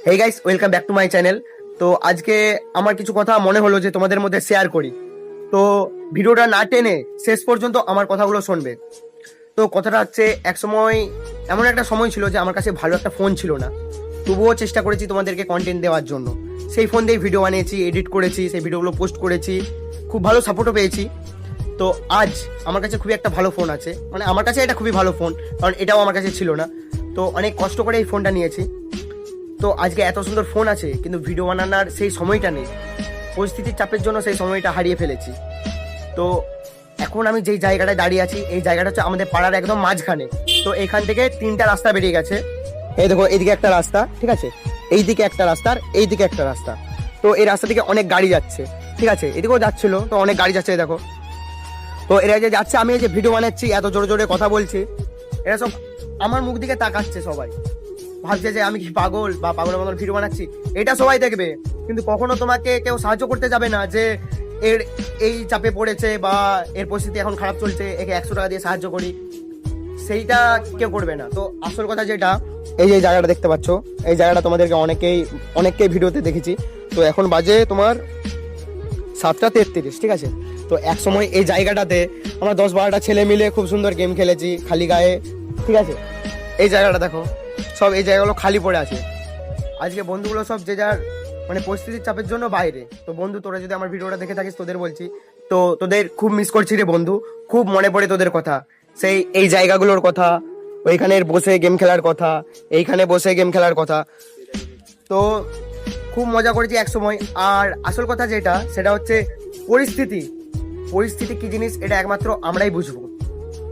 Hey guys, welcome back to my channel. তো আজকে আমার কিছু কথা মনে হলো যে তোমাদের মধ্যে শেয়ার করি। তো ভিডিওটা না টেনে শেষ পর্যন্ত আমার কথাগুলো শুনবে। তো কথাটা হচ্ছে, এক সময় এমন একটা সময় ছিল যে আমার কাছে ভালো একটা ফোন ছিল না, তবুও চেষ্টা করেছি তোমাদেরকে কন্টেন্ট দেওয়ার জন্য। সেই ফোন দিয়ে ভিডিও বানিয়েছি, এডিট করেছি, সেই ভিডিওগুলো পোস্ট করেছি, খুব ভালো সাপোর্টও পেয়েছি। তো আজ আমার কাছে খুবই একটা ভালো ফোন আছে, মানে আমার কাছে এটা খুবই ভালো ফোন, কারণ এটাও আমার কাছে ছিল না। তো অনেক কষ্ট করে এই ফোনটা নিয়েছি। তো আজকে এত সুন্দর ফোন আছে, কিন্তু ভিডিও বানানোর সেই সময়টা নেই। পরিস্থিতির চাপের জন্য সেই সময়টা হারিয়ে ফেলেছি। তো এখন আমি যেই জায়গাটায় দাঁড়িয়ে আছি, এই জায়গাটা হচ্ছে আমাদের পাড়ার একদম মাঝখানে। তো এখান থেকে তিনটা রাস্তা বেরিয়ে গেছে। এই দেখো, এইদিকে একটা রাস্তা, ঠিক আছে, এইদিকে একটা রাস্তা, আর এইদিকে একটা রাস্তা। তো এই রাস্তা থেকে অনেক গাড়ি যাচ্ছে, ঠিক আছে, এদিকেও যাচ্ছিল, তো অনেক গাড়ি যাচ্ছে, এই দেখো। তো এরা যে যাচ্ছে, আমি এই যে ভিডিও বানাচ্ছি, এত জোরে জোরে কথা বলছি, এরা সব আমার মুখ দিকে তাকাচ্ছে, সবাই ভাবছে যে আমি কি পাগল বা পাগলের মতন ভিডিও বানাচ্ছি। এটা সবাই দেখবে, কিন্তু কখনো তোমাকে কেউ সাহায্য করতে যাবে না যে এর এই চাপে পড়েছে বা এর পরিস্থিতি এখন খারাপ চলছে, একে 100 টাকা দিয়ে সাহায্য করি, সেইটা কেউ করবে না। তো আসল কথা যেটা, এই যে জায়গাটা দেখতে পাচ্ছ, এই জায়গাটা তোমাদেরকে অনেককেই ভিডিওতে দেখেছি। তো এখন বাজে তোমার 7টা 33, ঠিক আছে। তো এক সময় এই জায়গাটাতে আমরা 10-12টা ছেলে মিলে খুব সুন্দর গেম খেলেছি খালি গায়ে, ঠিক আছে। এই জায়গাটা দেখো, সব এই জায়গাগুলো খালি পড়ে আছে। আজকে বন্ধুগুলো সব যে যার মানে পরিস্থিতির চাপের জন্য বাইরে। তো বন্ধু, তোরা যদি আমার ভিডিওটা দেখে থাকিস, তোদের বলছি, তো তোদের খুব মিস করছি রে বন্ধু, খুব মনে পড়ে তোদের কথা, সেই এই জায়গাগুলোর কথা, ওইখানে বসে গেম খেলার কথা, এইখানে বসে গেম খেলার কথা। তো খুব মজা করেছি এক সময়। আর আসল কথা যেটা, সেটা হচ্ছে পরিস্থিতি। পরিস্থিতি কি জিনিস, এটা একমাত্র আমরাই বুঝবো।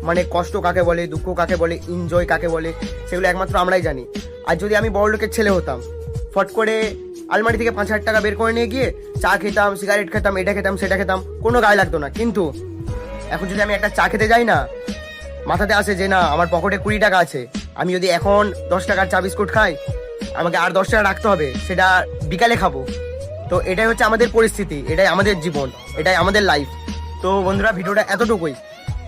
মানে কষ্ট কাকে বলে, দুঃখ কাকে বলে, এনজয় কাকে বলে, সেগুলো একমাত্র আমরাই জানি। আর যদি আমি বড় লোকের ছেলে হতাম, ফট করে আলমারি থেকে 5,000 টাকা বের করে নিয়ে গিয়ে চা খেতাম, সিগারেট খেতাম, এটা খেতাম, সেটা খেতাম, কোনো গায়ে লাগতো না। কিন্তু এখন যদি আমি একটা চা খেতে যাই না, মাথাতে আসে যে না, আমার পকেটে 20 টাকা আছে, আমি যদি এখন 10 টাকার চা বিস্কুট খাই, আমাকে আর 10 টাকা রাখতে হবে, সেটা বিকালে খাবো। তো এটাই হচ্ছে আমাদের পরিস্থিতি, এটাই আমাদের জীবন, এটাই আমাদের লাইফ। তো বন্ধুরা, ভিডিওটা এতটুকুই।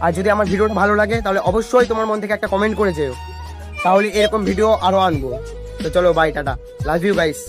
আর যদি আমার ভিডিওটা ভালো লাগে, তাহলে অবশ্যই তোমার মন থেকে একটা কমেন্ট করে যেও, তাহলে এরকম ভিডিও আরো আনবো। তো চলো, bye, tata, love you guys.